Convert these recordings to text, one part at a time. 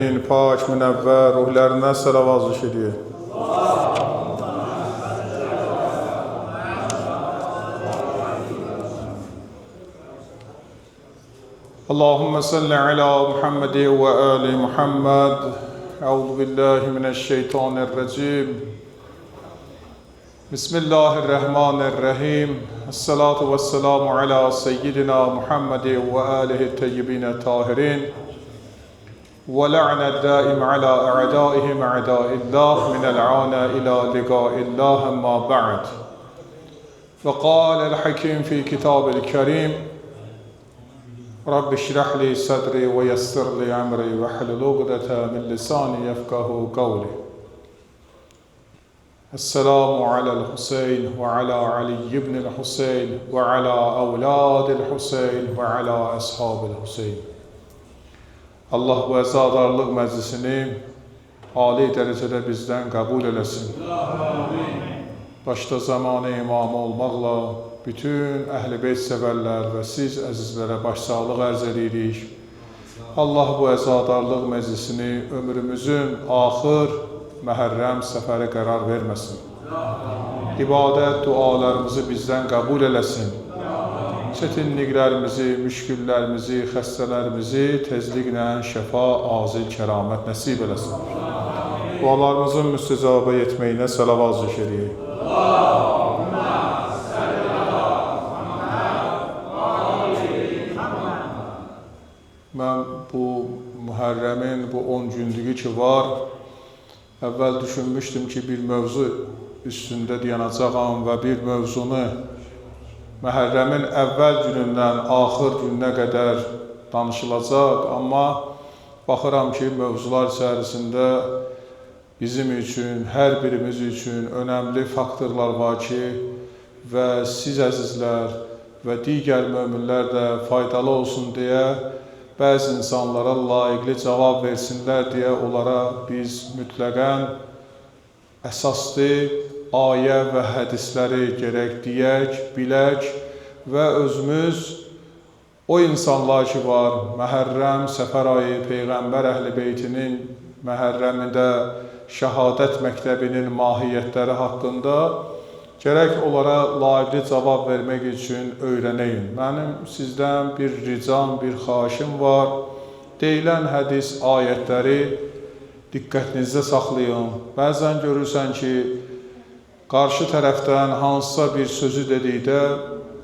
Pak, münəvvər ruhlərinə səlavat zikr. Allahümme salli ala Muhammed ve ali Muhammed. Euzu billahi mineşşeytanirracim. Bismillahirrahmanirrahim. Esselatu vesselamu ala seyyidina Muhammed ve alihi teyyibine tahirin. ولعن الدائم على أعدائهم أعداء الله من العانى إلى لقاء الله أما بعد. وقال الحكيم في كتاب الكريم رب اشرح لي صدري ويسر لي أمري واحلل عقدة من لساني يفقهوا قولي. السلام على الحسين وعلى علي بن الحسين وعلى أولاد الحسين وعلى أصحاب الحسين. Allah bu əzadarlıq məclisini ali dərəcədə bizdən qəbul eləsin. Başda zamanı imamı olmaqla bütün əhl-i beyt sevərlər və siz əzizlərə başsağlıq ərz edirik. Allah bu əzadarlıq məclisini ömrümüzün axır məhərrəm səfəri qərar verməsin. İbadət, dualarımızı bizdən qəbul eləsin. Çətinliklərimizi, müşküllərimizi, xəstələrimizi tezliklə şəfa, azil, kəramət nəsib eləsin. Dualarımızın müstəcabə etməyinə səlavat zikr edək. Mən bu Mühərrəmin bu 10 gündüyü ki var, əvvəl düşünmüşdüm ki bir mövzu üstündə dayanacağam və bir mövzunu Məhərrəmin əvvəl günündən axır gününə qədər danışılacaq, amma baxıram ki, mövzular içərisində bizim üçün, hər birimiz üçün önəmli faktorlar var ki, və siz əzizlər və digər möminlər də faydalı olsun deyə, bəzi insanlara layiqli cavab versinlər deyə onlara biz mütləqən əsaslı ayə və hədisləri gərək deyək, bilək və özümüz o insanlar ki var, Məhərrəm, səfər ayı, Peyğəmbər əhl-i beytinin Məhərrəmində şəhadət məktəbinin mahiyyətləri haqqında gərək onlara layiqli cavab vermək üçün öyrənəyin. Mənim sizdən bir ricam, bir xahişim var. Deyilən hədis, ayətləri diqqətinizdə saxlayın. Bəzən görürsən ki, qarşı tərəfdən hansısa bir sözü dedikdə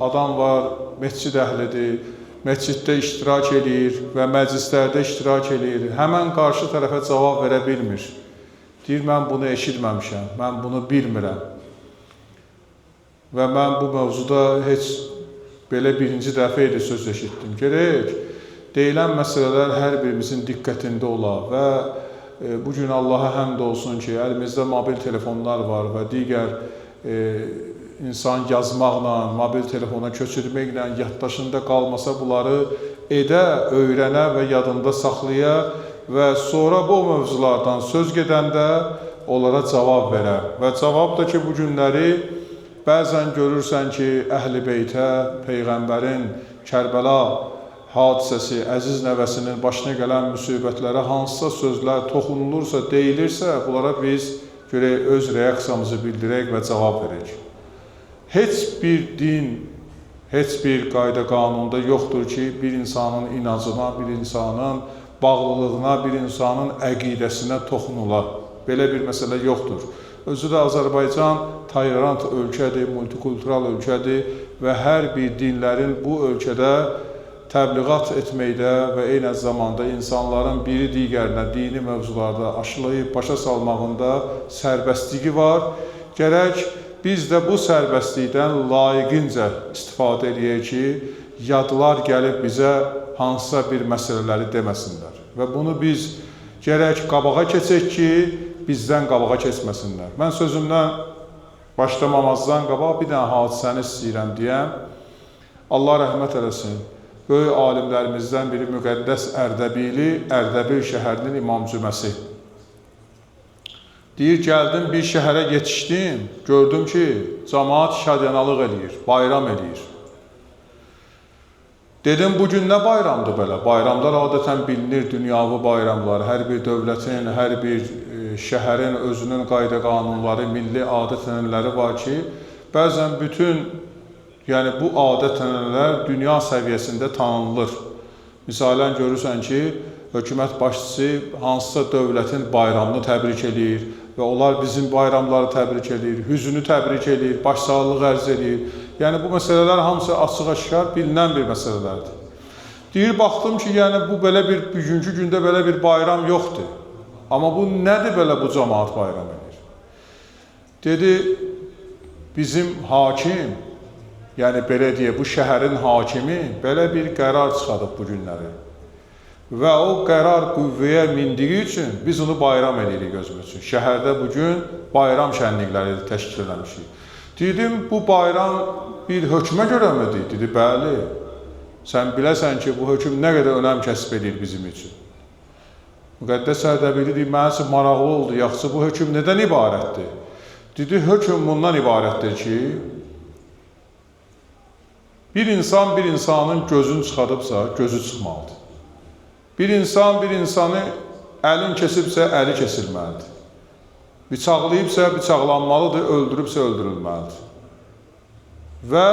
adam var, məscid əhlidir, məsciddə iştirak edir və məclislərdə iştirak edir. Həmən qarşı tərəfə cavab verə bilmir. Deyir, mən bunu eşitməmişəm, mən bunu bilmirəm. Və mən bu mövzuda heç belə birinci dəfə idi söz eşitdim. Gerək, deyilən məsələlər hər birimizin diqqətində ola və bugün Allaha həmd olsun ki, əlimizdə mobil telefonlar var və digər insan yazmaqla, mobil telefona köçürməklə, yaddaşında qalmasa bunları edə, öyrənə və yadında saxlaya və sonra bu mövzulardan söz gedəndə onlara cavab verə. Və cavab da ki, bu günləri bəzən görürsən ki, əhl-i beytə, Peyğəmbərin Kərbəla hadisəsi, əziz nəvəsinin başına gələn müsibətlərə hansısa sözlər toxunulursa, deyilirsə, bunlara biz görək öz reaksiyamızı bildirək və cavab verək. Heç bir din, heç bir qayda qanunda yoxdur ki, bir insanın inancına, bir insanın bağlılığına, bir insanın əqidəsinə toxunula. Belə bir məsələ yoxdur. Özü də Azərbaycan tolerant ölkədir, multikultural ölkədir və hər bir dinlərin bu ölkədə təbliğat etməkdə və eyni zamanda insanların biri digərinə dini mövzularda aşılayıb başa salmağında sərbəstliyi var. Gərək biz də bu sərbəstlikdən layiqincə istifadə edək ki, yadlar gəlib bizə hansısa bir məsələləri deməsinlər. Və bunu biz gərək qabağa keçək ki, bizdən qabağa keçməsinlər. Mən sözümdən başlamamazdan qabaq bir dənə hadisəni istəyirəm deyəm. Allah rəhmət eləsin. Böyük alimlərimizdən biri Müqəddəs Ərdəbili, Ərdəbil şəhərinin imam cüməsi. Deyir, gəldim bir şəhərə yetişdim, gördüm ki, cəmaat şadyanalıq eləyir, bayram eləyir. Dedim, bu gün nə bayramdır belə? Bayramlar adətən bilinir, dünyavi bayramlar. Hər bir dövlətin, hər bir şəhərin özünün qayda qanunları, milli adət-ənənələri var ki, bəzən bütün, yəni bu adət-ənənələr dünya səviyyəsində tanınılır. Misalən görürsən ki, hökumət başçısı hansısa dövlətin bayramını təbrik edir və onlar bizim bayramları təbrik edir, hüznü təbrik edir, başsağlığı ərz edir. Yəni bu məsələlər hamısı açıq-aşkar bilinən bir məsələlərdir. Deyir, baxdım ki, yəni bu belə bir, bugünkü gündə belə bir bayram yoxdur. Amma bu nədir belə bu cəmaət bayram edir? Dedi, bizim hakim, yəni belə deyə, bu şəhərin hakimi belə bir qərar çıxadıb bu günləri. Və o qərar qüvvəyə mindiyi üçün biz onu bayram edirik gözümüz üçün. Şəhərdə bugün bayram şənlikləri təşkil eləmişik. Dedim, bu bayram bir hökmə görə midir? Dedi, bəli. Sən biləsən ki, bu hökm nə qədər önəm kəsb edir bizim üçün. Müqəddəs Ərdəbili deyir, mənə üçün maraqlı oldu, yaxşı bu hökm nədən ibarətdir? Dedi, hökm bundan ibarətdir ki, bir insan bir insanın gözünü çıxadıbsa, gözü çıxmalıdır. Bir insan bir insanı əlin kesibsə, əli kesilməlidir. Bıçaqlayıbsa, bıçaqlanmalıdır, öldürübsə, öldürülməlidir. Və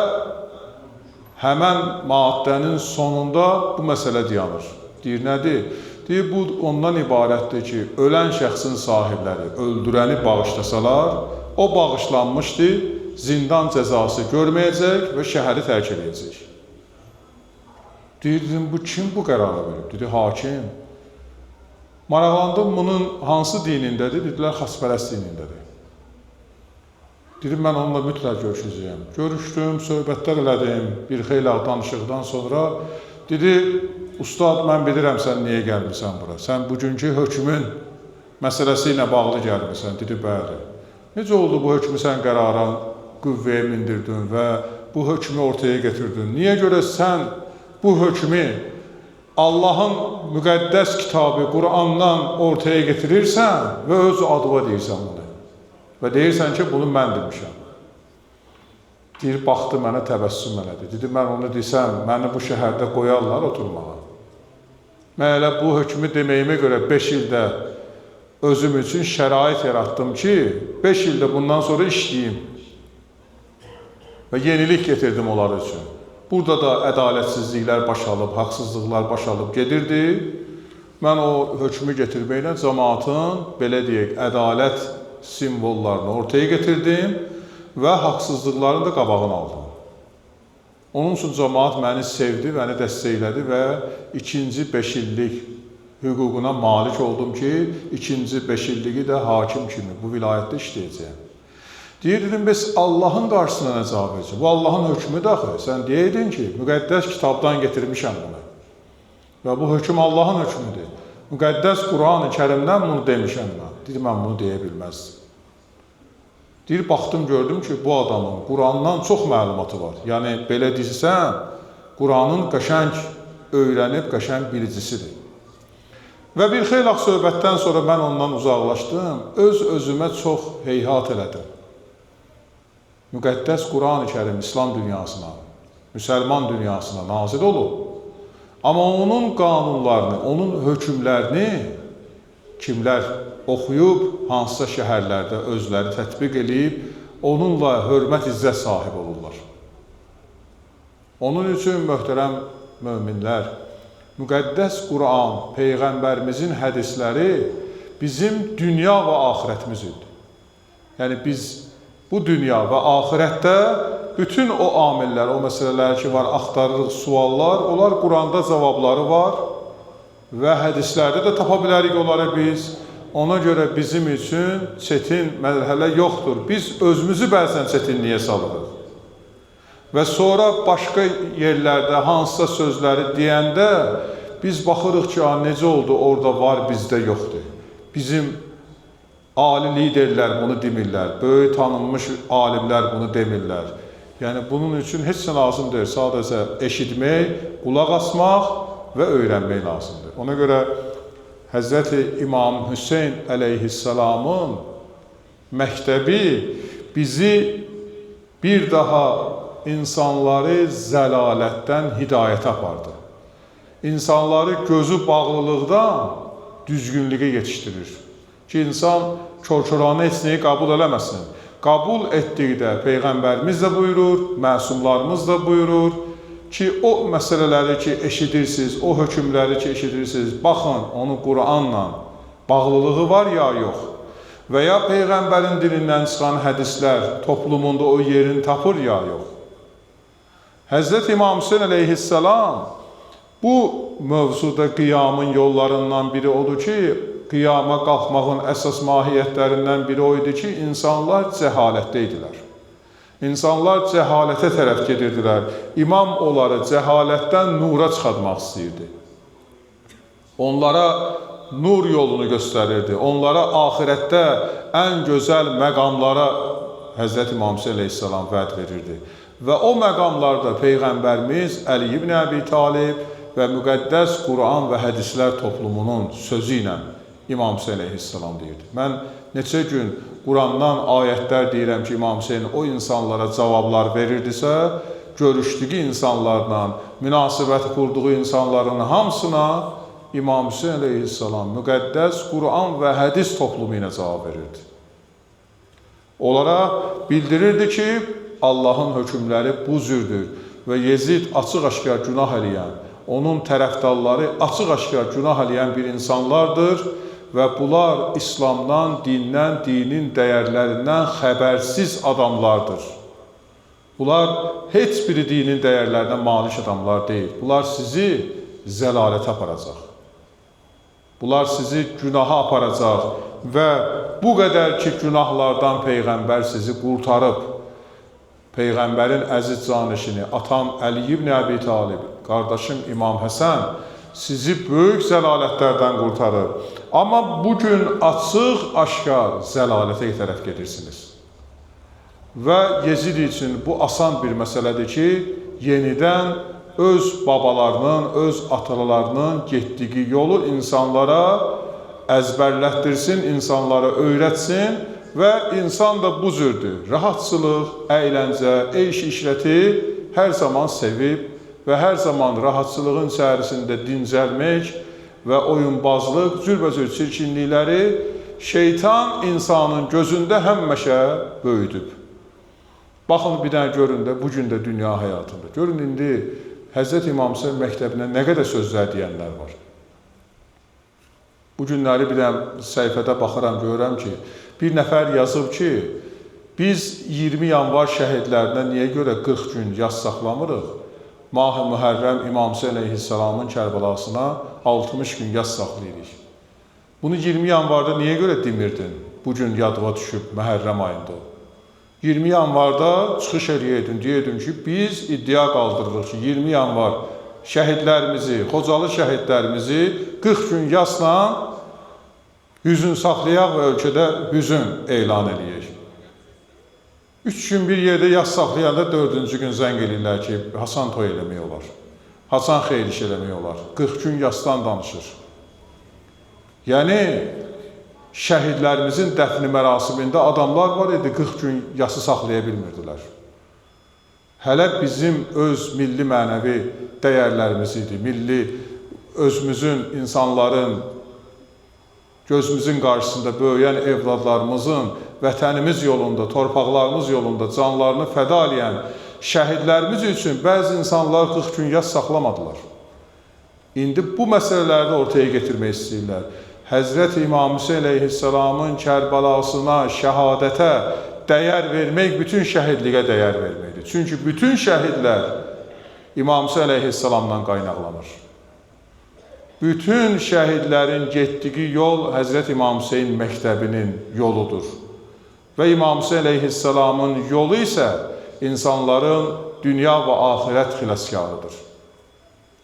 həmən maddənin sonunda bu məsələ dayanır. Deyir, nədir? Deyir, bu ondan ibarətdir ki, ölən şəxsin sahibləri öldürəni bağışlasalar, o bağışlanmışdır, zindan cəzası görməyəcək və şəhəri tərk edəcək. Deyirdim, bu kim bu qərarı verib? Dedi, hakim. Maraqlandım, bunun hansı dinindədir? Dedilər, xaspərəst dinindədir. Dedim, mən onunla mütləq görüşəcəyəm. Görüşdüm, söhbətlər elədim, bir xeyli danışıqdan sonra. Dedi, ustad, mən bilirəm sən niyə gəlmirsən bura. Sən bugünkü hökmün məsələsi ilə bağlı gəlmirsən. Dedi, bəli. Necə oldu bu hökmü sən qərara qüvvəyə mindirdin və bu hökmü ortaya getirdin? Niyə görə sən bu hökmü Allahın müqəddəs kitabı Qurandan ortaya getirirsən və öz adıva deyirsən bunu? Və deyirsən ki, bunu mən demişəm. Deyir, baxdı mənə, təbəssüm elədi. Dedi, mən onu desəm, məni bu şəhərdə qoyarlar oturmağa. Mən elə bu hökmü deməyimə görə 5 ildə özüm üçün şərait yaratdım ki, 5 ildə bundan sonra işləyim. Və yenilik getirdim onlar üçün. Burada da ədalətsizliklər baş alıb, haqsızlıqlar baş alıb gedirdi. Mən o hökmü getirməklə cəmaatın, belə deyək, ədalət simvollarını ortaya getirdim və haqsızlıqların da qabağını aldım. Onun üçün cəmaat məni sevdi, məni dəstəklədi və ikinci 5 illik hüququna malik oldum ki, ikinci 5 illiyi də hakim kimi bu vilayətdə işləyəcəyəm. Dedim, biz Allahın qarşısına nə cavab verəcək? Bu Allahın hökmüdür axı. Sən deyirdin ki, müqəddəs kitabdan getirmişəm bunu. Və bu hökm Allahın hökmüdür. Müqəddəs Quran-ı Kərimdən bunu demişəm mən. Dedim, mən bunu deyə bilməzdim. Deyir, baxdım, gördüm ki, bu adamın Qurandan çox məlumatı var. Yəni, belə deyirsən, Quranın qəşəng öyrənib, qəşəng bilicisidir. Və bir xeyli söhbətdən sonra mən ondan uzaqlaşdım, öz-özümə çox heyhat elədim. Müqəddəs Quran-ı Kərim İslam dünyasına, müsəlman dünyasına nazil olub. Amma onun qanunlarını, onun hökmlərini kimlər oxuyub, hansısa şəhərlərdə özləri tətbiq edib, onunla hörmət izzət sahib olurlar. Onun üçün, möhtərəm möminlər, müqəddəs Quran, Peyğəmbərimizin hədisləri bizim dünya və axirətimizdir. Yəni, biz bu dünya və axirətdə bütün o amillər, o məsələlər ki var, axtarırıq suallar, onlar Quranda cavabları var və hədislərdə də tapa bilərik onları biz. Ona görə bizim üçün çətin mərhələ yoxdur. Biz özümüzü bəzən çətinliyə salırıq. Və sonra başqa yerlərdə hansısa sözləri deyəndə biz baxırıq ki, necə oldu, orada var, bizdə yoxdur. Bizim ali liderlər bunu demirlər, böyük tanınmış alimlər bunu demirlər. Yəni, bunun üçün heç nə lazım deyil, sadəcə eşitmək, qulaq asmaq və öyrənmək lazımdır. Ona görə Həzrəti İmam Hüseyn əleyhissalamın məktəbi bizi bir daha insanları zəlalətdən hidayətə apardı. İnsanları gözü bağlılıqdan düzgünlüğe yetişdirir. Ki, insan kör-körənə heç nəyi qəbul eləməsin. Qəbul etdikdə Peyğəmbərimiz də buyurur, məsumlarımız da buyurur ki, o məsələləri ki, eşidirsiniz, o hökmləri ki, eşidirsiniz, baxın, onun Qur'anla bağlılığı var ya, yox. Və ya Peyğəmbərin dilindən çıxan hədislər toplumunda o yerini tapır ya, yox. Həzrət İmam Hüseyin əleyhissalam bu mövzuda qiyamın yollarından biri odur ki, qiyama qalxmağın əsas mahiyyətlərindən biri o idi ki, insanlar cəhalətdə idilər. İnsanlar cəhalətə tərəf gedirdilər. İmam onları cəhalətdən nura çıxartmaq istəyirdi. Onlara nur yolunu göstərirdi. Onlara axirətdə ən gözəl məqamlara Həzrət İmam Hüseyin əleyhissalam vəd verirdi. Və o məqamlarda Peyğəmbərimiz Əli ibn Əbi Talib və müqəddəs Qur'an və hədislər toplumunun sözü ilə İmam Hüseyin əleyhissalam deyirdi. Mən neçə gün Qurandan ayətlər deyirəm ki, İmam Hüseyin o insanlara cavablar verirdisə, görüşdüyü insanlarla, münasibət qurduğu insanların hamısına İmam Hüseyin əleyhissalam müqəddəs Qur'an və hədis toplumu ilə cavab verirdi. Onlara bildirirdi ki, Allahın hökmləri bu cürdür və Yezid açıq-aşkar günah eləyən, onun tərəfdarları açıq-aşkar günah eləyən bir insanlardır və bunlar İslamdan, dindən, dinin dəyərlərindən xəbərsiz adamlardır. Bunlar heç biri dinin dəyərlərindən malik adamlar deyil. Bunlar sizi zəlalətə aparacaq. Bunlar sizi günaha aparacaq və bu qədər ki, günahlardan Peyğəmbər sizi qurtarıb, Peyğəmbərin əziz canişini, atam Əli ibn Əbi Talib, qardaşım İmam Həsən sizi böyük zəlalətlərdən qurtarır. Amma bugün açıq-aşkar zəlalətə tərəf gedirsiniz. Və Yezid üçün bu asan bir məsələdir ki, yenidən öz babalarının, öz atalarının getdiyi yolu insanlara əzbərlətdirsin, insanlara öyrətsin və insan da bu cürdür. Rahatçılıq, əyləncə, eyş-işrəti hər zaman sevib və hər zaman rahatçılığın içərisində dincəlmək və oyunbazlıq, cürbəcür çirkinlikləri şeytan insanın gözündə həmişə böyüdüb. Baxın, bir dənə görün də, bugün də dünya həyatında. Görün, indi Həzrət İmam Hüseyin məktəbinə nə qədər sözlər deyənlər var. Bu günləri bir dənə səhifədə baxıram, görürəm ki, bir nəfər yazıb ki, biz 20 yanvar şəhidlərinə niyə görə 40 gün yas saxlamırıq? Mah-ı Mühərrəm İmam Hüseyin əleyhissalamın Kərbəlasına 60 gün yas saxlayırıq. Bunu 20 yanvarda niyə görə demirdin? Bugün yadıma düşüb Məhərrəm ayında. 20 yanvarda çıxış edəydin, deyirdin ki, biz iddia qaldırırıq ki, 20 yanvar şəhidlərimizi, Xocalı şəhidlərimizi 40 gün yasla hüzün saxlayaq və ölkədə hüzün elan edəyək. 3 gün bir yerdə yas saxlayanda 4-cü gün zəng edirlər ki, Hasan toy eləmək olar, Hasan xeyir iş eləmək olar, 40 gün yasdan danışır. Yəni, şəhidlərimizin dəfni mərasimində adamlar var idi, 40 gün yası saxlaya bilmirdilər. Hələ bizim öz milli mənəvi dəyərlərimiz idi, milli özümüzün, insanların, gözümüzün qarşısında böyüyən evladlarımızın vətənimiz yolunda, torpaqlarımız yolunda canlarını fəda eləyən şəhidlərimiz üçün bəzi insanlar 40 gün yas saxlamadılar. İndi bu məsələləri də ortaya getirmək istəyirlər. Həzrət İmam Hüseyin əleyhissalamın Kərbəlasına, şəhadətə dəyər vermək, bütün şəhidliyə dəyər verməkdir. Çünki bütün şəhidlər İmam Hüseyin əleyhissalamdan qaynaqlanır. Bütün şəhidlərin getdiyi yol Həzrət İmam Hüseyin məktəbinin yoludur. Və İmam Hüseyin əleyhissalamın yolu isə insanların dünya və axirət xilaskarıdır.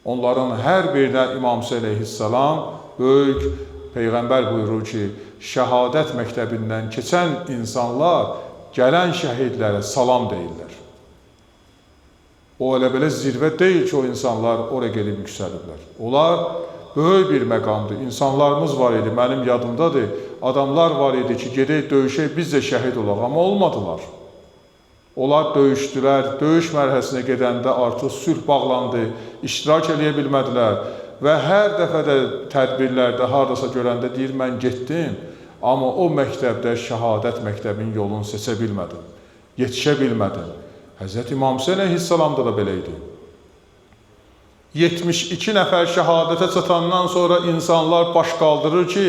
Onların hər birinə İmam Hüseyin əleyhissalam böyük Peyğəmbər buyurur ki, şəhadət məktəbindən keçən insanlar gələn şəhidlərə salam deyirlər. O elə belə zirvə deyil ki, o insanlar oraya gedib yüksəliblər. Onlar böyük bir məqamdır. İnsanlarımız var idi, mənim yadımdadır. Adamlar var idi ki, gedək döyüşək, biz də şəhid olaq, amma olmadılar. Onlar döyüşdülər, döyüş mərhələsinə gedəndə artıq sülh bağlandı, iştirak eləyə bilmədilər və hər dəfə də tədbirlərdə, haradasa görəndə deyir, mən getdim, amma o məktəbdə şəhadət məktəbinin yolunu seçə bilmədim, yetişə bilmədim. Hz. İmam Hüseyin əleyhissalamda da belə idi. 72 nəfər şəhadətə çatandan sonra insanlar baş qaldırır ki,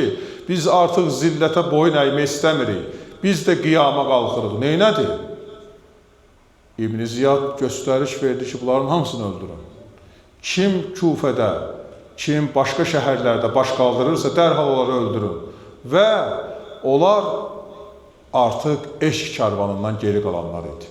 biz artıq zillətə boyun əymək istəmirik, biz də qiyama qalxırıq. Neynədir? İbn Ziyad göstəriş verdi ki, bunların hamısını öldürün. Kim Kufədə, kim başqa şəhərlərdə baş qaldırırsa, dərhal onları öldürün. Və onlar artıq eşq karvanından geri qalanlar idi.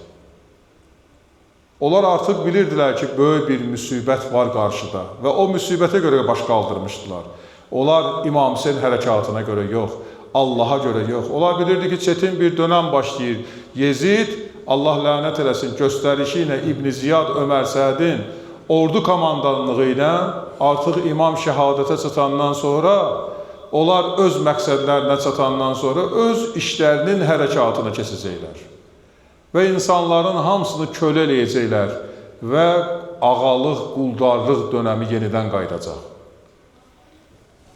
Onlar artıq bilirdilər ki, böyük bir müsibət var qarşıda və o müsibətə görə baş qaldırmışdılar. Onlar İmam Hüseyin hərəkatına görə yox, Allaha görə yox. Onlar bilirdi ki, çətin bir dönəm başlayır. Yezid, Allah lənət eləsin, göstərişi ilə İbn Ziyad Ömər Sədin ordu komandanlığı ilə artıq imam şəhadətə çatandan sonra, onlar öz məqsədlərinə çatandan sonra öz işlərinin hərəkatına keçəcəklər. Və insanların hamısını kölə eləyəcəklər və ağalıq, quldarlıq dönəmi yenidən qayıdacaq.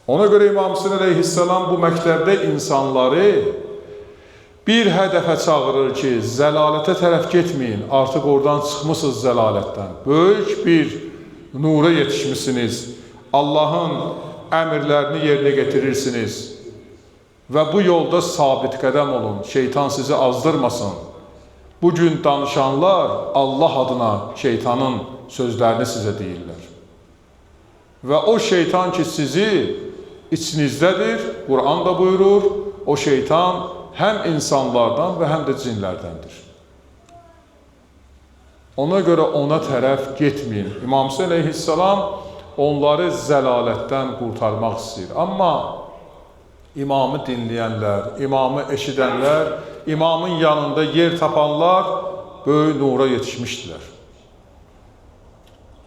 Ona görə İmam Hüseyin əleyhissalam bu məktəbdə insanları bir hədəfə çağırır ki, zəlalətə tərəf getməyin, artıq oradan çıxmışsınız zəlalətdən. Böyük bir nura yetişmişsiniz, Allahın əmrlərini yerinə getirirsiniz və bu yolda sabit qədəm olun, şeytan sizi azdırmasın. Bugün danışanlar Allah adına şeytanın sözlərini sizə deyirlər. Və o şeytan ki sizi içinizdədir, Quran da buyurur, o şeytan həm insanlardan və həm də cinlərdəndir. Ona görə ona tərəf getməyin. İmam Hüseyin əleyhissalam onları zəlalətdən qurtarmaq istəyir. Amma imamı dinləyənlər, imamı eşidənlər, imamın yanında yer tapanlar böyük nura yetişmişdilər.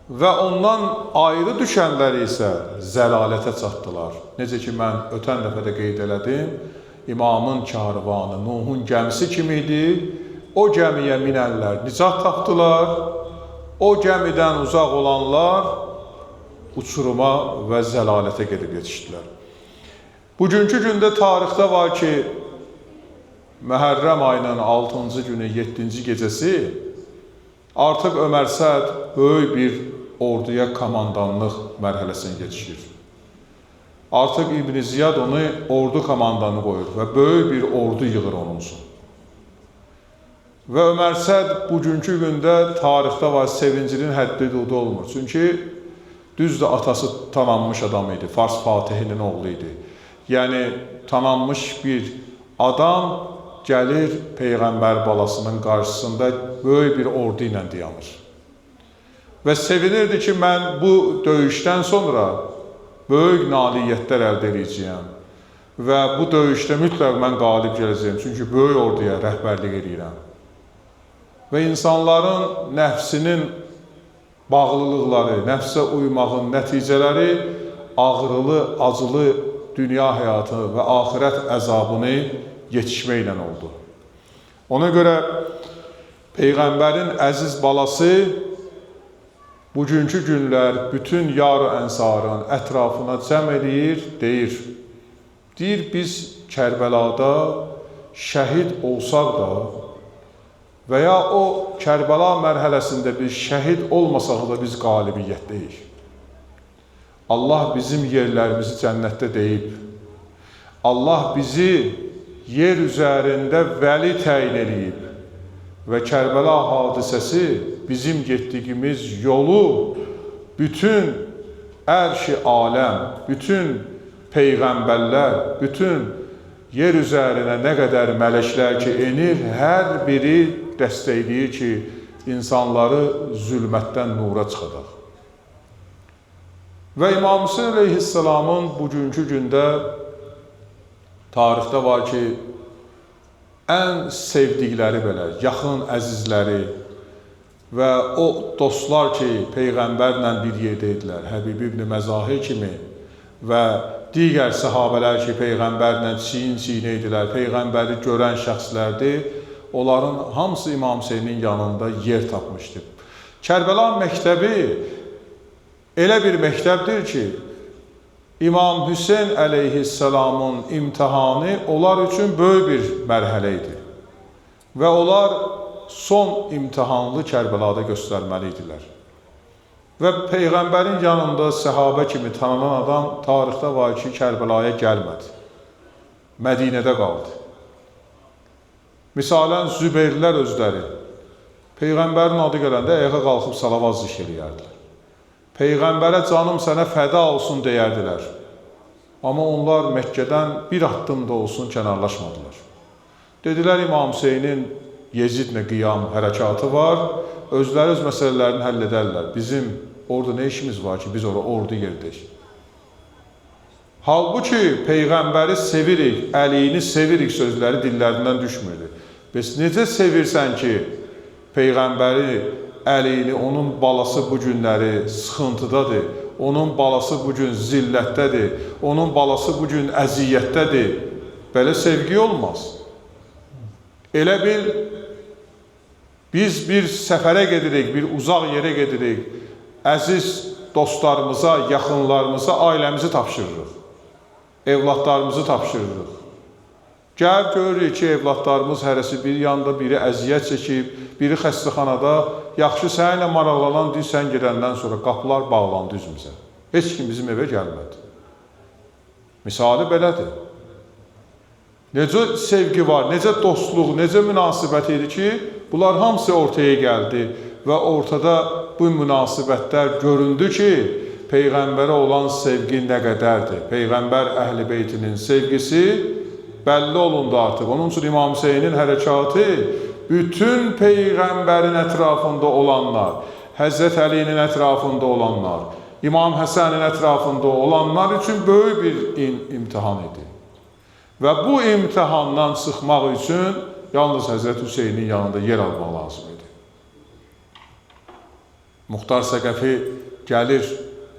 Və ondan ayrı düşənlər isə zəlalətə çatdılar. Necə ki, mən ötən dəfə də qeyd elədim, imamın karvanı Nuhun gəmisi kimi idi, o gəmiyə minənlər nicat tapdılar, o gəmidən uzaq olanlar uçuruma və zəlalətə gedib yetişdilər. Bugünkü gündə tarixdə var ki, Məhərrəm ayının 6-cı günü, 7-ci gecəsi artıq Ömər Səd böyük bir orduya komandanlıq mərhələsini geçişir. Artıq İbn Ziyad onu ordu komandanı qoyur və böyük bir ordu yığır onun üçün. Və Ömər Səd bugünkü gündə tarixdə var, sevincinin həddi hududu olmur. Çünki düzdür, atası tanınmış adam idi, Fars Fatihinin oğlu idi. Yəni, tanınmış bir adam gəlir Peyğəmbər balasının qarşısında böyük bir ordu ilə dayanır. Və sevinirdi ki, mən bu döyüşdən sonra böyük nailiyyətlər əldə edəcəyəm və bu döyüşdə mütləq mən qalib gələcəyim, çünki böyük orduya rəhbərlik edirəm. Və insanların nəfsinin bağlılıqları, nəfsə uymağın nəticələri ağrılı, acılı dünya həyatı və axirət əzabını yetişməklə oldu. Ona görə Peyğəmbərin əziz balası bugünkü günlər bütün yar-ı ənsarın ətrafına cəm edir, deyir, biz Kərbəlada şəhid olsaq da və ya o Kərbəla mərhələsində biz şəhid olmasaq da biz qalibiyyətdəyik. Allah bizim yerlərimizi cənnətdə deyib, Allah bizi yer üzərində vəli təyin edib və Kərbəla hadisəsi bizim getdiyimiz yolu bütün ərş-i aləm, bütün peyğəmbərlər, bütün yer üzərinə nə qədər mələklər ki enir, hər biri dəstəkləyir ki, insanları zülmətdən nura çıxadaq. Və İmam Hüseyin əleyhissalamın bugünkü gündə tarixdə var ki, ən sevdikləri belə, yaxın əzizləri və o dostlar ki, Peyğəmbərlə bir yerdə idilər, Həbib ibn Məzahir kimi və digər səhabələr ki, Peyğəmbərlə çiyin-çiyinə idilər, Peyğəmbəri görən şəxslərdir, onların hamısı İmam Hüseynin yanında yer tapmışdır. Kərbəla məktəbi elə bir məktəbdir ki, İmam Hüseyn əleyhisselamın imtihanı onlar üçün böyük bir mərhələ idi. Və onlar son imtihanlı Kərbəlada göstərməli idilər. Və Peyğəmbərin yanında səhabə kimi tanınan adam tarixdə var ki, Kərbəlaya gəlmədi. Mədinədə qaldı. Misalən, Zübeyrlər özləri Peyğəmbərin adı gələndə ayağa qalxıb salavat zikr edərdilər. Peyğəmbərə canım sənə fəda olsun deyərdilər. Amma onlar Məkkədən bir addım da olsun kənarlaşmadılar. Dedilər, İmam Hüseynin Yezidlə qiyam hərəkatı var, özləri öz məsələlərini həll edərlər. Bizim orada nə işimiz var ki, biz orada ordu yeridik. Halbuki Peyğəmbəri sevirik, əliyini sevirik sözləri dillərindən düşmürdü. Biz necə sevirsən ki, Peyğəmbəri, əliyini, onun balası bu günləri sıxıntıdadır, onun balası bu gün zillətdədir, onun balası bu gün əziyyətdədir. Belə sevgi olmaz. Elə bil, biz bir səfərə gedirik, bir uzaq yerə gedirik, əziz dostlarımıza, yaxınlarımıza ailəmizi tapşırırıq, evladlarımızı tapşırırıq. Gəlib görürük ki, evladlarımız hərəsi bir yanda, biri əziyyət çəkib, biri xəstəxanada, yaxşı səninlə maraqlanan deyil, sən gedəndən sonra qapılar bağlandı üzümüzə. Heç kim bizim evə gəlmədi. Misali belədir. Necə sevgi var, necə dostluq, necə münasibət idi ki, bunlar hamısı ortaya gəldi və ortada bu münasibətlər göründü ki, Peyğəmbərə olan sevgi nə qədərdir. Peyğəmbər Əhl-i Beytinin sevgisi bəlli olundu artıq. Onun üçün İmam Hüseynin hərəkatı bütün Peyğəmbərin ətrafında olanlar, Həzrət Əlinin ətrafında olanlar, İmam Həsənin ətrafında olanlar üçün böyük bir imtihan idi. Və bu imtihandan çıxmaq üçün yalnız Həzrət Hüseynin yanında yer almaq lazım idi. Muxtar Səqəfi gəlir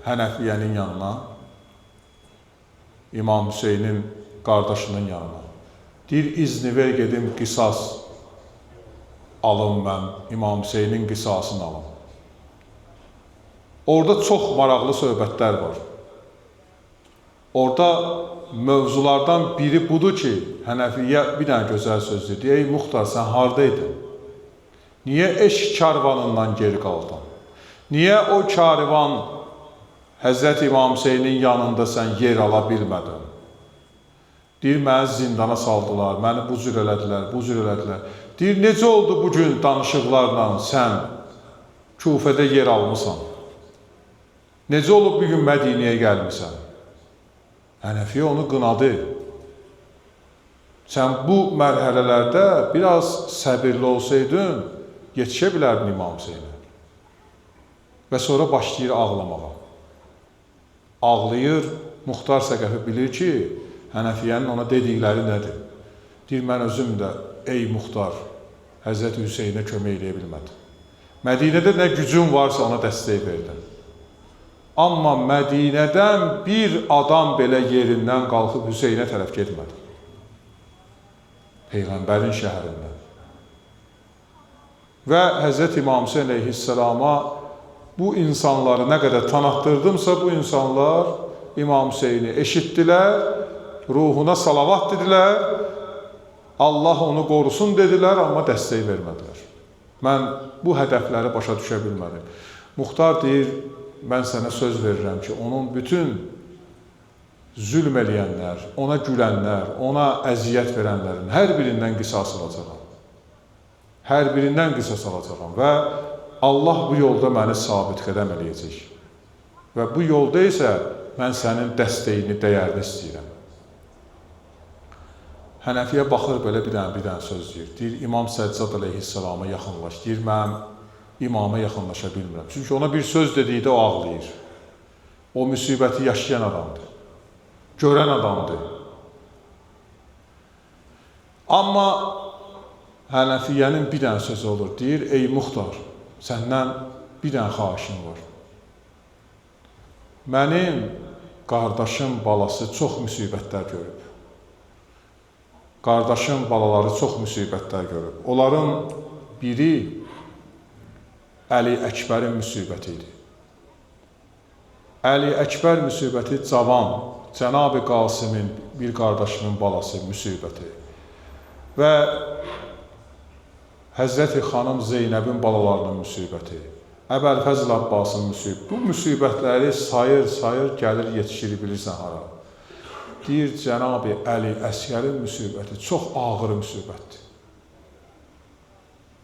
Hənəfiyyənin yanına, İmam Hüseynin qardaşının yanına. Deyir, izni ver gedim qisas alım mən, İmam Hüseynin qisasını alım. Orada çox maraqlı söhbətlər var. Orada mövzulardan biri budur ki, Hənəfiyyə bir dənə gözəl sözdür. Deyir, ey Muxtar, sən haradaydın? Niyə eşq karvanından geri qaldın? Niyə o karvan Həzrət İmam Hüseynin yanında sən yer ala bilmədin? Deyir, məni zindana saldılar, məni bu cür elədilər, bu cür elədilər. Deyir, necə oldu bu gün danışıqlarla sən Kufədə yer almısan? Necə olub bir gün Mədinəyə gəlmisən? Hənəfiyyə onu qınadı. Sən bu mərhələlərdə biraz səbirli olsaydın, yetişə bilərdin İmam Hüseynə. Və sonra başlayır ağlamağa. Ağlayır, Muxtar Səqəfi bilir ki, Hənəfiyyənin ona dedikləri nədir? Deyir, mən özüm də, ey Muxtar, Həzrət Hüseynə kömək eləyə bilmədim. Mədinədə nə gücün varsa ona dəstək verdin. Amma Mədinədən bir adam belə yerindən qalxıb Hüseynə tərəf getmədi. Peyğəmbərin şəhərindən. Və Həzrət İmam Hüseyn əleyhisselama bu insanları nə qədər tanıtdırdımsa, bu insanlar İmam Hüseyni eşitdilər, ruhuna salavat dedilər, Allah onu qorusun dedilər, amma dəstək vermədilər. Mən bu hədəfləri başa düşə bilmədim. Muxtar deyir, mən sənə söz verirəm ki, onun bütün zülm eləyənlər, ona gülənlər, ona əziyyət verənlərin hər birindən qisas alacağam. Hər birindən qisas alacağam və Allah bu yolda məni sabit qədəm eləyəcək. Və bu yolda isə mən sənin dəstəyini, dəyərini istəyirəm. Hənəfiyyə baxır, belə bir dənə söz deyir. Deyir, İmam Səccad əleyhisselama yaxınlaş. Deyir, mən imama yaxınlaşa bilmirəm. Çünki ona bir söz dedikdə o ağlayır. O müsibəti yaşayan adamdır. Görən adamdır. Amma Hənefiyyənin bir dənə sözü olur. Deyir, ey Muxtar, səndən bir dənə xahişim var. Mənim qardaşım balası çox müsibətlər görüb. qardaşın balaları çox müsibətlər görüb. Onların biri Əli Əkbərin müsibəti idi. Əli Əkbər müsibəti cavan, Cənab-ı Qasimin bir qardaşının balası müsibəti və Həzrəti xanım Zeynəbin balalarının müsibəti, Əbəlfəzl Abbasın müsibəti. Bu müsibətləri sayır, gəlir, yetişir, bilirsən hara. Deyir, Cənab-ı Əli Əsgərin müsibəti çox ağır müsibətdir.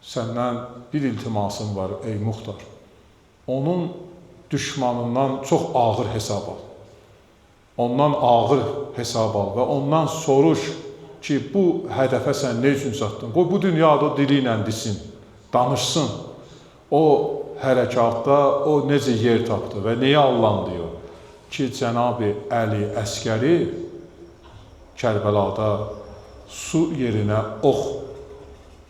Səndən bir iltimasım var, ey muxtar. Onun düşmanından çox ağır hesab al. Ondan ağır hesab al və ondan soruş ki, bu hədəfə sən nə üçün çatdın? Qoy bu dünyada dili ilə desin, danışsın. O hərəkatda o necə yer tapdı və nəyə allandı ki, Cənab-ı Əli Əsgəri Kərbəlada su yerinə ox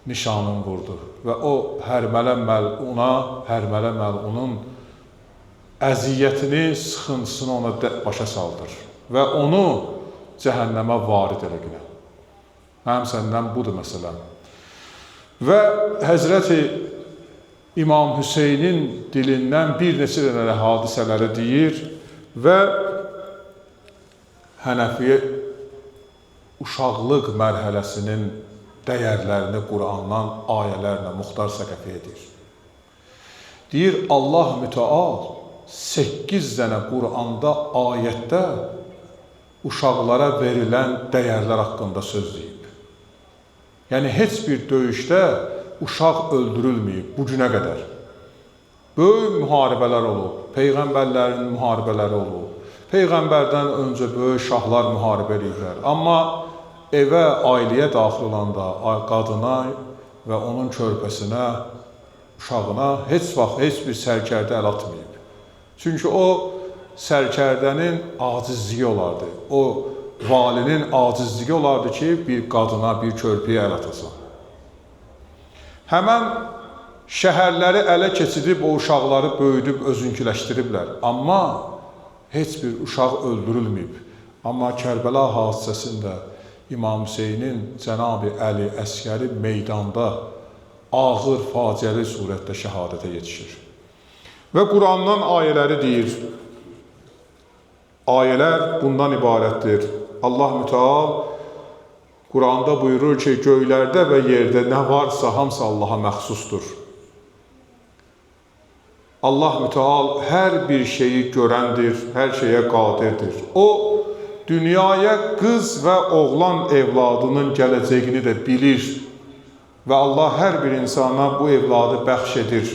nişanın vurdu və o hərmələ məlunun əziyyətini, sıxıntısını ona başa saldır və onu cəhənnəmə varid eləginə. Mənim səndən budur məsələn. Və Həzrəti İmam Hüseynin dilindən bir neçə dənə hadisələri deyir və Hənəfiyyə uşaqlıq mərhələsinin dəyərlərini Qurandan ayələrlə Muxtar Səqəfi edir. Deyir, Allah mütəal 8 dənə Quranda ayətdə uşaqlara verilən dəyərlər haqqında söz deyib. Yəni, heç bir döyüşdə uşaq öldürülməyib bu günə qədər. Böyük müharibələr olub, Peyğəmbərlərin müharibələri olub. Peyğəmbərdən öncə böyük şahlar müharibə ediblər. Amma evə, ailəyə daxil olanda qadına və onun körpəsinə, uşağına heç vaxt heç bir sərkərdə əl atmayıb. Çünki o sərkərdənin acizliyi olardı. O valinin acizliyi olardı ki, bir qadına, bir körpəyə əl atasan. Həmən şəhərləri ələ keçidib o uşaqları böyüdüb özünküləşdiriblər. Amma heç bir uşaq öldürülməyib. Amma Kərbəla hadisəsində İmam Hüseynin Cənab-ı Əli Əsgəri meydanda ağır, faciəli surətdə şəhadətə yetişir. Və Qurandan ayələri deyir. Ayələr bundan ibarətdir. Allah mütəal Quranda buyurur ki, göylərdə və yerdə nə varsa hamısı Allaha məxsusdur. Allah mütəal hər bir şeyi görəndir, hər şeyə qadirdir. O, dünyaya qız və oğlan evladının gələcəyini də bilir və Allah hər bir insana bu evladı bəxş edir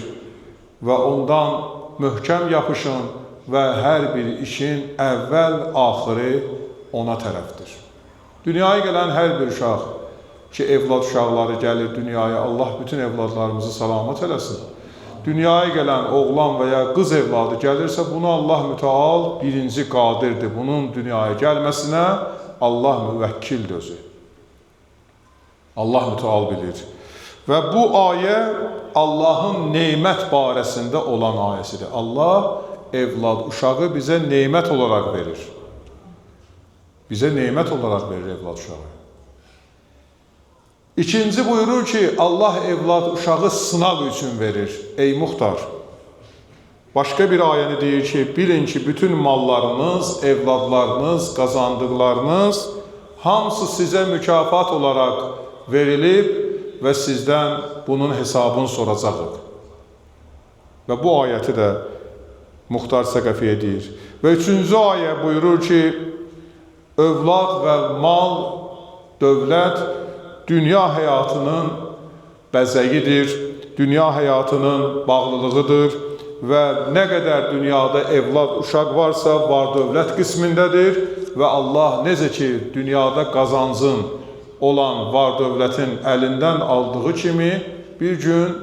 və ondan möhkəm yapışın və hər bir işin əvvəl, axırı ona tərəfdir. Dünyaya gələn hər bir uşaq ki, evlad uşaqları gəlir dünyaya, Allah bütün evladlarımızı salamat eləsin. Dünyaya gələn oğlan və ya qız evladı gəlirsə, bunu Allah mütəal birinci qadirdir. Bunun dünyaya gəlməsinə Allah müvəkkildir özü. Allah mütəal bilir. Və bu ayə Allahın neymət barəsində olan ayəsidir. Allah evlad uşağı bizə neymət olaraq verir. Bizə neymət olaraq verir evlad uşağı. İkinci buyurur ki, Allah evlad uşağı sınaq üçün verir. Ey muxtar! Başqa bir ayəni deyir ki, bilin ki, bütün mallarınız, evladlarınız, qazandıqlarınız hamısı sizə mükafat olaraq verilib və sizdən bunun hesabını soracaqıq. Və bu ayəti də Muxtar Səqəfi edir. Və üçüncü ayə buyurur ki, övlad və mal, dövlət dünya həyatının bəzəyidir, dünya həyatının bağlılığıdır və nə qədər dünyada evlad, uşaq varsa, var dövlət qismindədir və Allah necə ki, dünyada qazancın olan var dövlətin əlindən aldığı kimi, bir gün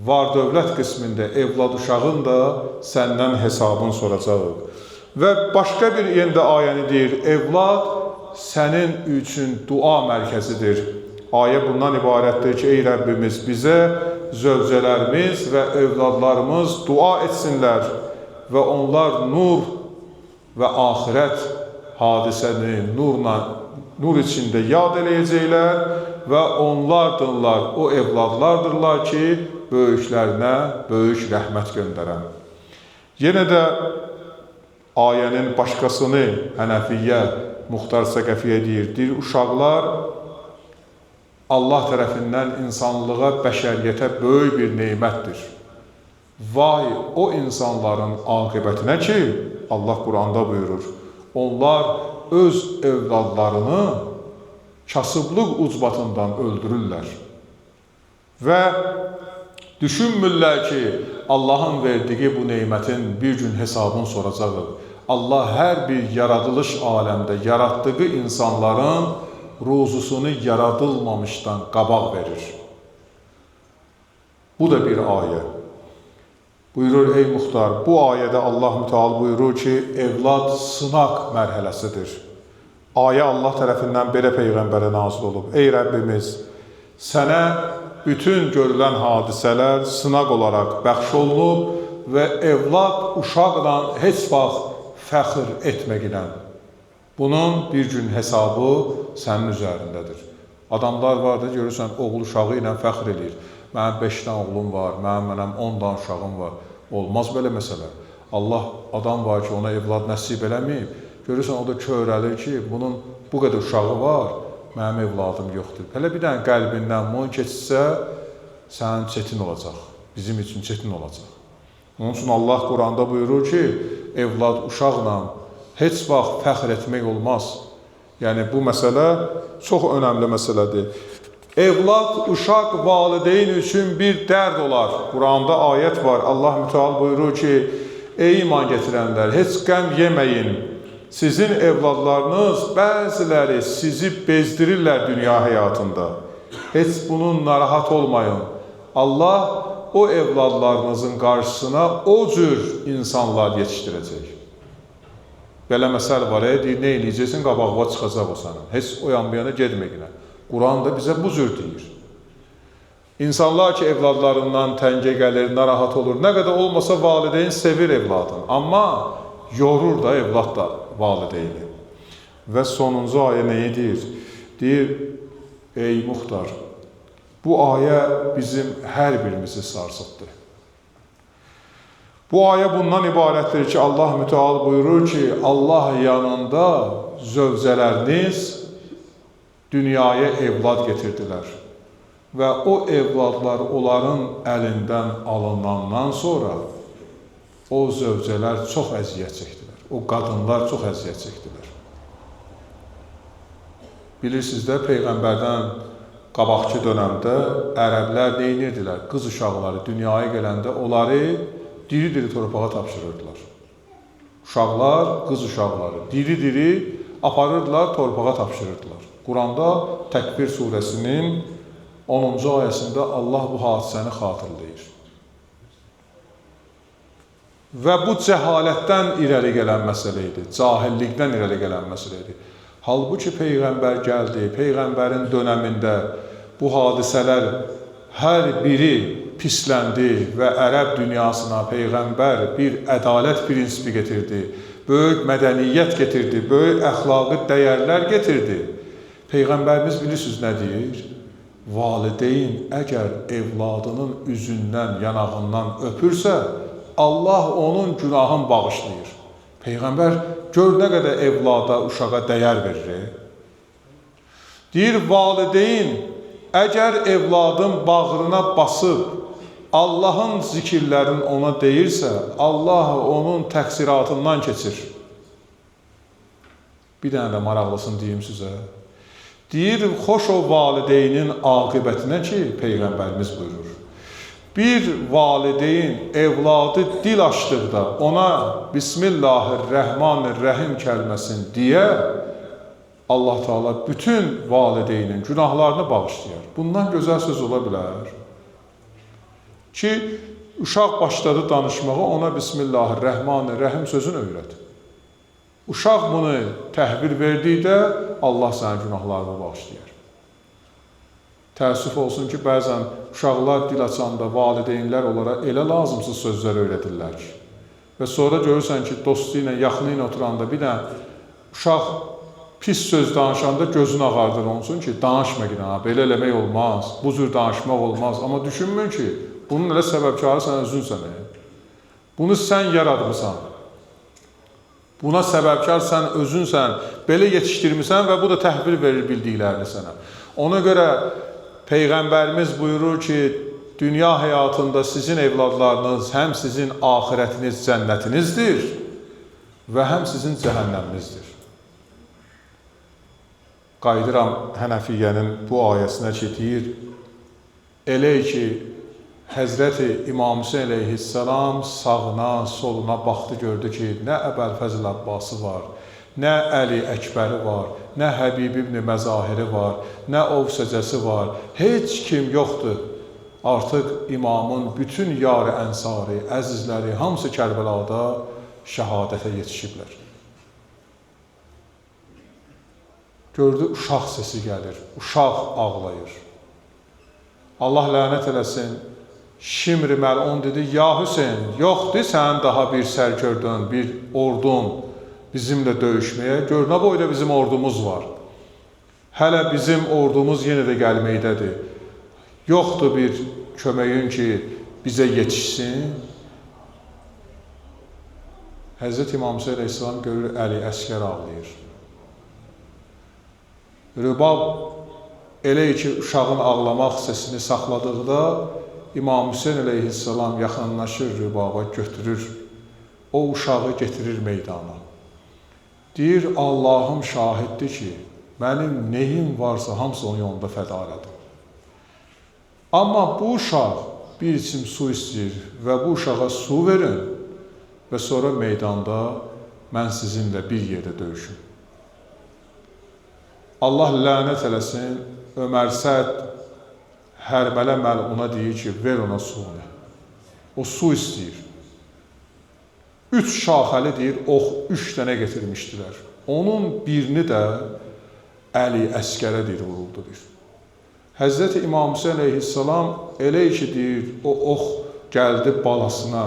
var dövlət qismində evlad uşağın da səndən hesabını soracaq. Və başqa bir yerdə ayəni deyir, evlad sənin üçün dua mərkəzidir. Ayə bundan ibarətdir ki, ey Rəbbimiz bizə zövcələrimiz və evladlarımız dua etsinlər və onlar nur və axirət hadisəni nurla nur içində yad eləyəcəklər və onlardırlar, o evladlardırlar ki, böyüklərinə böyük rəhmət göndərən. Yenə də ayənin başqasını Hənəfiyyə, Muxtar Səqəfiyyə deyir, uşaqlar Allah tərəfindən insanlığa, bəşəriyyətə böyük bir neymətdir. Vay o insanların aqibətinə ki, Allah Quranda buyurur, onlar öz evladlarını kasıblıq ucbatından öldürürlər və düşünmürlər ki, Allahın verdiyi bu neymətin bir gün hesabını soracağı. Allah hər bir yaradılış aləmdə yaratdığı insanların ruzusunu yaradılmamışdan qabaq verir. Bu da bir ayə. Buyurur, ey Muxtar, bu ayədə Allah Müteal buyurur ki, evlad sınaq mərhələsidir. Ayə Allah tərəfindən belə Peyğəmbərə nazil olub. Ey Rəbbimiz, sənə bütün görülən hadisələr sınaq olaraq bəxş olunub və evlad uşaqla heç vaxt fəxr etməklə. Bunun bir gün hesabı sənin üzərindədir. Adamlar var da, görürsən, oğul uşağı ilə fəxr edir. Mənim 5 dənə oğlum var, mənim 10 dənə uşağım var. Olmaz belə məsələ. Allah adam var ki, ona evlad nəsib eləməyib. Görürsən, o da kövrəlir ki, bunun bu qədər uşağı var, mənim evladım yoxdur. Hələ bir dənə qəlbindən bunu keçsə, sənin çetin olacaq, bizim üçün çetin olacaq. Onun üçün Allah Quranda buyurur ki, evlad uşaqla heç vaxt fəxr etmək olmaz. Yəni, bu məsələ çox önəmli məsələdir. Evlad, uşaq, valideyn üçün bir dərd olar. Quranda ayət var, Allah Müteal buyurur ki, ey iman getirənlər, heç qəm yeməyin. Sizin evladlarınız, bəziləri sizi bezdirirlər dünya həyatında. Heç bunun narahat olmayın. Allah o evladlarınızın qarşısına o cür insanlar yetişdirəcək. Belə məsəl var, deyir, nə eləyəcəksin, qabağıva çıxacaq o sənin. Heç o yan bir yana gedməklə. Quran da bizə bu cür deyir. İnsanlar ki, evladlarından təngə gəlir, narahat olur. Nə qədər olmasa valideyn sevir evladını. Amma yorur da evlad da valideyni. Və sonuncu ayə nəyi deyir? Deyir, ey Muxtar, bu ayə bizim hər birimizi sarsıtdı. Bu ayə bundan ibarətdir ki, Allah Müteal buyurur ki, Allah yanında zövcələriniz dünyaya evlad getirdilər və o evladlar onların əlindən alınandan sonra o zövcələr çox əziyyət çəkdilər, o qadınlar çox əziyyət çəkdilər. Bilirsiniz də, Peyğəmbərdən qabaqçı dönəmdə ərəblər neynirdilər? Qız uşaqları dünyaya gələndə onları diri-diri torpağa tapşırırdılar. Uşaqlar, qız uşaqları diri-diri aparırdılar, torpağa tapşırırdılar. Quranda Təkvir surəsinin 10-cu ayəsində Allah bu hadisəni xatırlayır. Və bu cəhalətdən irəli gələn məsələ idi, cahillikdən irəli gələn məsələ idi. Halbuki Peyğəmbər gəldi, Peyğəmbərin dönəmində bu hadisələr hər biri pisləndi və ərəb dünyasına Peyğəmbər bir ədalət prinsipi getirdi, böyük mədəniyyət getirdi, böyük əxlaqi dəyərlər getirdi. Peyğəmbərimiz bilirsiniz nə deyir? Valideyn əgər evladının üzündən, yanağından öpürsə, Allah onun günahını bağışlayır. Peyğəmbər gör nə qədər evlada, uşağa dəyər verir. Deyir, valideyn əgər evladın bağrına basıb, Allahın zikirlərini ona deyirsə, Allah onun təqsiratından keçir. Bir dənə də maraqlısını deyim sizə. Deyir, xoş o valideynin aqibətinə ki, Peyğəmbərimiz buyurur. Bir valideyn evladı dil açdıqda ona Bismillahirrahmanirrahim kəlməsini deyə, Allah Teala bütün valideynin günahlarını bağışlayar. Bundan gözəl söz ola bilər. Ki, uşaq başladı danışmağa, ona Bismillahirrahmanirrahim sözünü öyrət. Uşaq bunu təhvil verdikdə Allah sənin günahlarını bağışlayar. Təəssüf olsun ki, bəzən uşaqlar dil açanda valideynlər onlara elə lazımsız sözlər öyrədirlər ki. Və sonra görürsən ki, dostu ilə, yaxını ilə oturanda bir dənə uşaq pis söz danışanda gözün ağardır olsun ki, danışma ki, belə eləmək olmaz, bu cür danışmaq olmaz. Amma düşünmür ki, bunun elə səbəbkarı sən özünsən. Bunu sən yaratmısan. Buna səbəbkar sən özünsən, belə yetişdirmirsən və bu da təhvil verir bildiklərini sənə. Ona görə Peyğəmbərimiz buyurur ki, dünya həyatında sizin evladlarınız həm sizin axirətiniz cənnətinizdir və həm sizin cəhənnəminizdir. Qayıdıram Hənəfiyyənin bu ayəsinə ki, deyir, elə ki, Həzrəti İmam Hüseyin əleyhissalam sağına, soluna baxdı, gördü ki, nə Əbəlfəzl Abbası var, nə Əli Əkbəri var, nə Həbib ibn Məzahiri var, nə Ovsəcəsi var, heç kim yoxdur. Artıq imamın bütün yar-ı ənsari, əzizləri, hamısı Kərbəlada şəhadətə yetişiblər. Gördü, uşaq səsi gəlir, uşaq ağlayır. Allah lənət eləsin, Şimri Məlun dedi, ya Hüseyin, yoxdur sən daha bir sərkördün, bir ordun bizimlə döyüşməyə. Gör, nə boyda bizim ordumuz var. Hələ bizim ordumuz yenə də gəlməkdədir. Yoxdur bir köməyin ki, bizə yetişsin. Həzrət İmam Hüseyin əleyhissalam görür, Əli Əskər ağlayır. Rübab elə ki, uşağın ağlamaq səsini saxladıqda, İmam Hüseyin əleyhissalam yaxınlaşır Rübaba, götürür, o uşağı getirir meydana. Deyir, Allahım şahiddir ki, mənim neyim varsa hamısı onun yolunda fəda elədim. Amma bu uşaq bir içim su istəyir və bu uşağa su verin və sonra meydanda mən sizinlə bir yerdə döyüşüm. Allah lənət eləsin, Ömər Səd Hərmələ Məluna deyir ki, ver ona suyunu. O su istəyir. 3 şaxəli deyir, ox 3 dənə getirmişdilər. Onun birini də Əli Əskərə deyir, vuruldu deyir. Həzrəti İmam Hüseyin əleyhissalam elə ki, deyir, o ox gəldi balasına,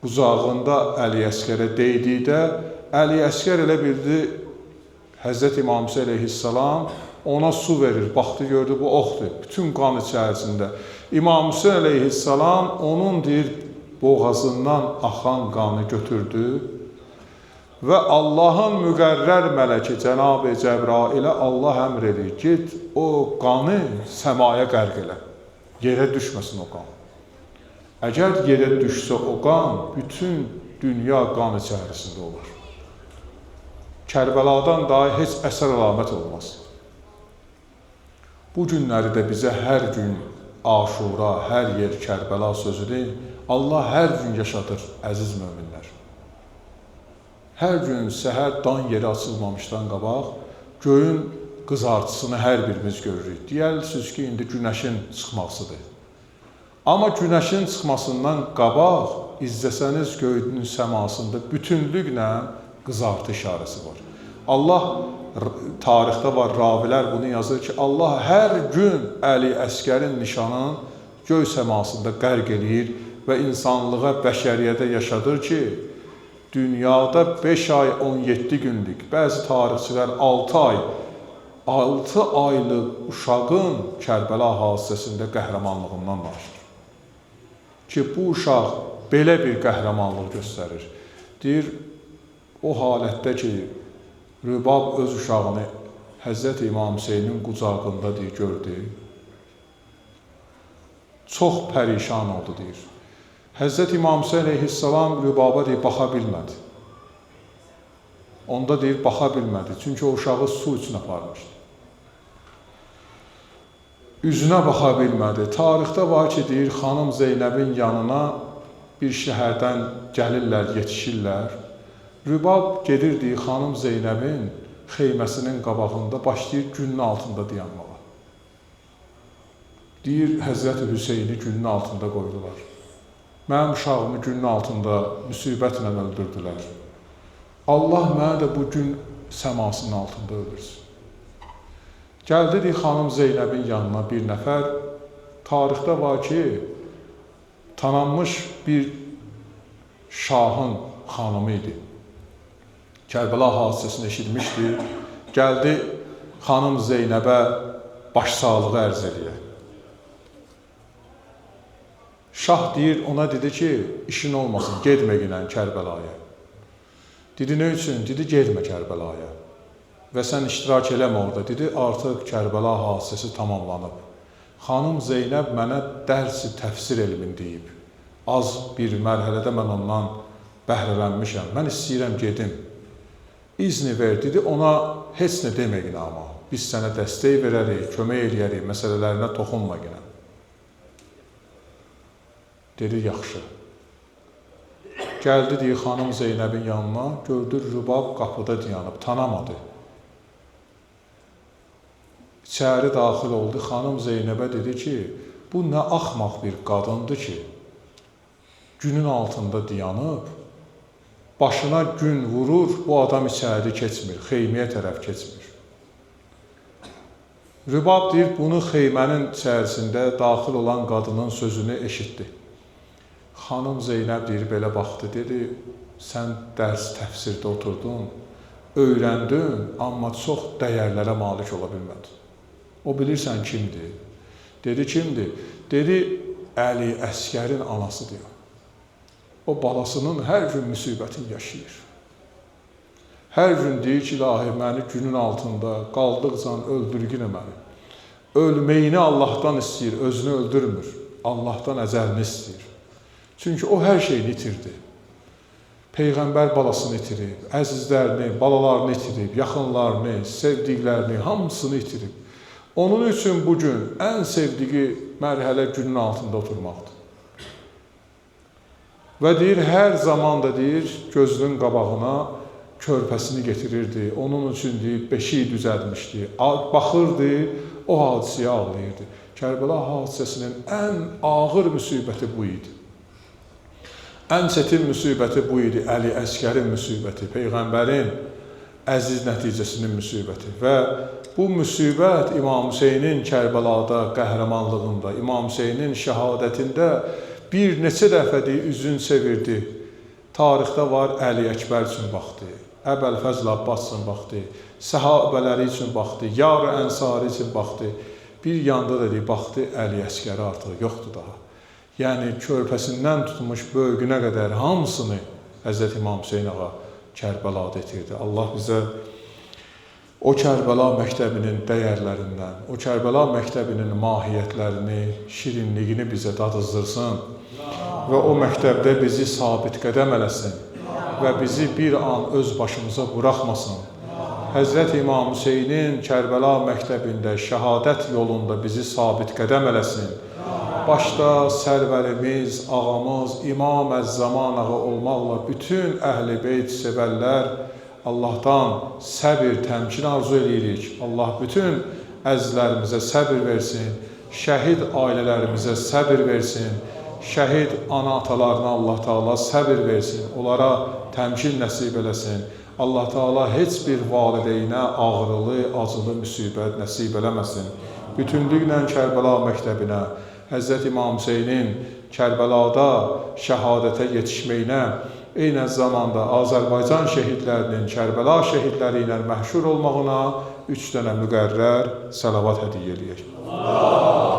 qucağında Əli Əskərə deydikdə, Əli Əskər elə bildi, Həzrəti İmam Hüseyin əleyhissalam ona su verir, baxdı, gördü, bu oxdur, bütün qan içərisində. İmam Hüseyin əleyhissalam onun deyir, boğazından axan qanı götürdü və Allahın müqərrər mələki Cənab-ı Cəbrailə Allah əmr edir, get o qanı səmaya qərq elə, yerə düşməsin o qan. Əgər yerə düşsə o qan, bütün dünya qan içərisində olur. Kərbəladan daha heç əsər əlamət olmaz. Bu günləri də bizə hər gün Aşura, hər yer Kərbəla sözünü Allah hər gün yaşadır, əziz möminlər. Hər gün səhər dan yeri açılmamışdan qabaq, göyün qızartısını hər birimiz görürük. Deyərsiniz ki, indi günəşin çıxmasıdır. Amma günəşin çıxmasından qabaq, izləsəniz göyün səmasında bütünlüklə qızartı işarəsi var. Allah, tarixdə var, ravilər bunu yazır ki, Allah hər gün Əli Əskərin nişanın göy səmasında qərq eləyir və insanlığa, bəşəriyyədə yaşadır ki, dünyada 5 ay 17 günlük, bəzi tarixçilər 6 ay, 6 aylıq uşağın Kərbəla hadisəsində qəhrəmanlığından danışır. Ki, bu uşaq belə bir qəhrəmanlıq göstərir. Deyir, o halətdə ki, Rübab öz uşağını Həzrəti İmam Hüseynin qucağında deyir, gördü. Çox pərişan oldu, deyir. Həzrəti İmam Hüseyin əleyhissalam Rübaba deyir, baxa bilmədi. Onda deyir, baxa bilmədi. Çünki o uşağı su üçün aparmışdı. Üzünə baxa bilmədi. Tarixdə var ki, deyir, xanım Zeynəbin yanına bir şəhərdən gəlirlər, yetişirlər. Rübab gedir, deyir, xanım Zeynəbin xeyməsinin qabağında başlayır günün altında dayanmağa. Deyir, Həzrəti Hüseyni günün altında qoydular. Mənim uşağımı günün altında müsibətlə öldürdülər. Allah mənə də bu gün səmasının altında öldürsün. Gəldi, deyir, xanım Zeynəbin yanına bir nəfər. Tarixdə var ki, tanınmış bir şahın xanımı idi. Kərbəla hadisəsini eşitmişdi. Gəldi xanım Zeynəbə başsağlığı ərz edir. Şah deyir, ona dedi ki, işin olmasın, gedmə ginən Kərbəlaya. Dedi, nə üçün? Dedi, gedmə Kərbəlaya. Və sən iştirak eləmə orada. Dedi, artıq Kərbəla hadisəsi tamamlanıb. Xanım Zeynəb mənə dərsi təfsir elmin deyib. Az bir mərhələdə mən ondan bəhrələnmişəm. Mən istəyirəm gedim. İzni ver, dedi, ona heç nə deməyin amma. Biz sənə dəstək verərik, kömək eləyərik, məsələlərinə toxunma ginə. Dedi, yaxşı. Gəldi, deyir, xanım Zeynəbin yanına, gördü Rübab qapıda dayanıb, tanamadı. İçəri daxil oldu, xanım Zeynəbə dedi ki, bu nə axmaq bir qadındır ki, günün altında dayanıb, başına gün vurur, bu adam içəri keçmir, xeyməyə tərəf keçmir. Rübab deyir, bunu xeymənin içərisində daxil olan qadının sözünü eşitdi. Xanım Zeynəb deyir, belə baxdı, dedi, sən dərs təfsirdə oturdun, öyrəndin, amma çox dəyərlərə malik ola bilmədin. O bilirsən kimdir? Dedi, kimdir? Dedi, Əli Əsgərin anası deyir. O balasının hər gün müsibətini yaşayır. Hər gün deyir ki, ilahi, məni günün altında qaldıqcan öldürgünə məni. Ölməyini Allahdan istəyir, özünü öldürmür. Allahdan əcəlini istəyir. Çünki o hər şeyini itirdi. Peyğəmbər balasını itirib, əzizlərini, balalarını itirib, yaxınlarını, sevdiklərini, hamısını itirib. Onun üçün bugün ən sevdiyi mərhələ günün altında oturmaqdır. Və deyir, hər zaman da deyir, gözünün qabağına körpəsini getirirdi. Onun üçün deyir, beşiyi düzəlmişdi. Baxırdı, o hadisəyə ağlayırdı. Kərbəla hadisəsinin ən ağır müsibəti bu idi. Ən çətin müsibəti bu idi. Əli Əsgərin müsibəti, Peyğəmbərin əziz nəticəsinin müsibəti. Və bu müsibət İmam Hüseynin Kərbəlada qəhrəmanlığında, İmam Hüseynin şəhadətində bir neçə dəfədir üzün çevirdi. Tarixdə var, Əli Əkbər üçün baxdı, Əbəlfəzl Abbas üçün baxdı, səhabələri üçün baxdı, Yar-ı Ənsari üçün baxdı. Bir yanda da baxdı, Əli Əsgəri artıq yoxdur daha. Yəni, körpəsindən tutmuş böyüyünə qədər hamısını Həzrət İmam Hüseyin ağa Kərbəlada etirdi. Allah bizə o Kərbəla məktəbinin dəyərlərindən, o Kərbəla məktəbinin mahiyyətlərini, şirinliyini bizə dadızdırsın və o məktəbdə bizi sabit qədəm eləsin və bizi bir an öz başımıza buraxmasın. Həzrət İmam Hüseynin Kərbəla məktəbində, şəhadət yolunda bizi sabit qədəm eləsin. Başda sərvərimiz, ağamız, İmam Əz-Zaman ağa olmaqla bütün Əhl-i Beyt sevərlər Allahdan səbir, təmkin arzu edirik. Allah bütün əzizlərimizə səbir versin, şəhid ailələrimizə səbir versin, şəhid ana-atalarına Allah Teala səbir versin, onlara təmkin nəsib eləsin. Allah Teala heç bir valideynə ağrılı, acılı müsibət nəsib eləməsin. Bütünlüklə Kərbəla məktəbinə, Həzrət İmam Hüseynin Kərbəlada şəhadətə yetişməyinə, eyni zamanda Azərbaycan şəhidlərinin Kərbəla şəhidləri ilə məhşur olmağına 3 dənə müqərrər səlavat hədiyyə eləyək.